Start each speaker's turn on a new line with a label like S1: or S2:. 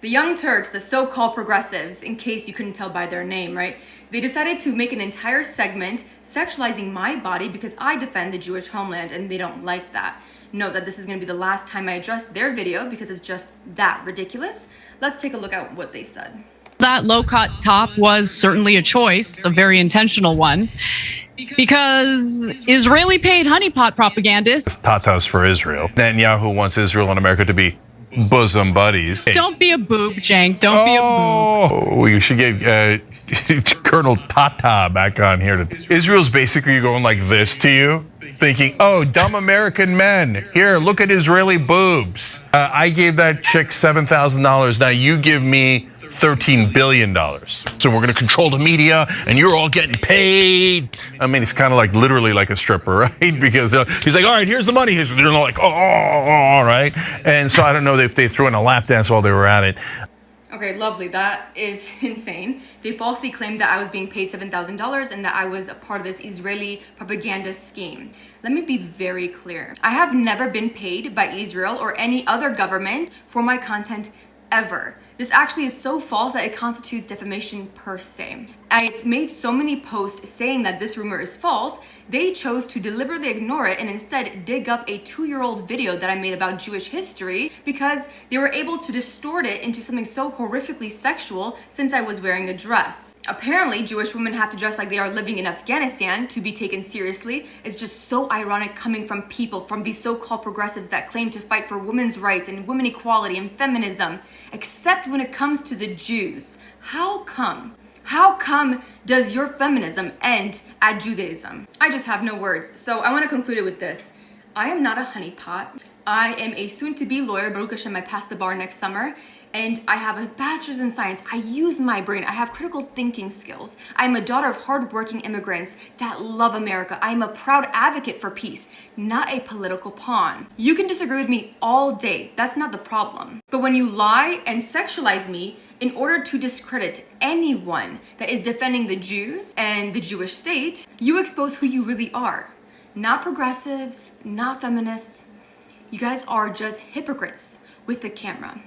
S1: The Young Turks, the so-called progressives, in case you couldn't tell by their name, right? They decided to make an entire segment sexualizing my body because I defend the Jewish homeland and they don't like that. Note that this is going to be the last time I address their video because it's just that ridiculous. Let's take a look at what they said.
S2: That low-cut top was certainly a choice, a very intentional one, because Israeli paid honeypot propagandists.
S3: Tatas for Israel. Netanyahu wants Israel and America to be bosom buddies.
S2: Don't be a boob, Cenk. Don't be a boob.
S3: We should get Colonel Tata back on here. Israel's basically going like this to you, thinking, oh, dumb American men. Here, look at Israeli boobs. I gave that chick $7,000. Now you give me $13 billion. So we're going to control the media and you're all getting paid. I mean, it's kind of like literally like a stripper, right? Because he's like, all right, here's the money. They're all like, oh, all right. And so I don't know if they threw in a lap dance while they were at it.
S1: Okay, lovely. That is insane. They falsely claimed that I was being paid $7,000 and that I was a part of this Israeli propaganda scheme. Let me be very clear. I have never been paid by Israel or any other government for my content ever. This actually is so false that it constitutes defamation per se. I've made so many posts saying that this rumor is false. They chose to deliberately ignore it and instead dig up a 2-year-old video that I made about Jewish history because they were able to distort it into something so horrifically sexual since I was wearing a dress. Apparently, Jewish women have to dress like they are living in Afghanistan to be taken seriously. It's just so ironic coming from people, from these so-called progressives that claim to fight for women's rights and women equality and feminism, except when it comes to the Jews. How come? How come does your feminism end at Judaism? I just have no words. So I want to conclude it with this. I am not a honeypot. I am a soon-to-be lawyer. Baruch Hashem, I passed the bar next summer. And I have a bachelor's in science. I use my brain. I have critical thinking skills. I'm a daughter of hardworking immigrants that love America. I'm a proud advocate for peace, not a political pawn. You can disagree with me all day. That's not the problem. But when you lie and sexualize me in order to discredit anyone that is defending the Jews and the Jewish state, you expose who you really are. Not progressives, not feminists. You guys are just hypocrites with the camera.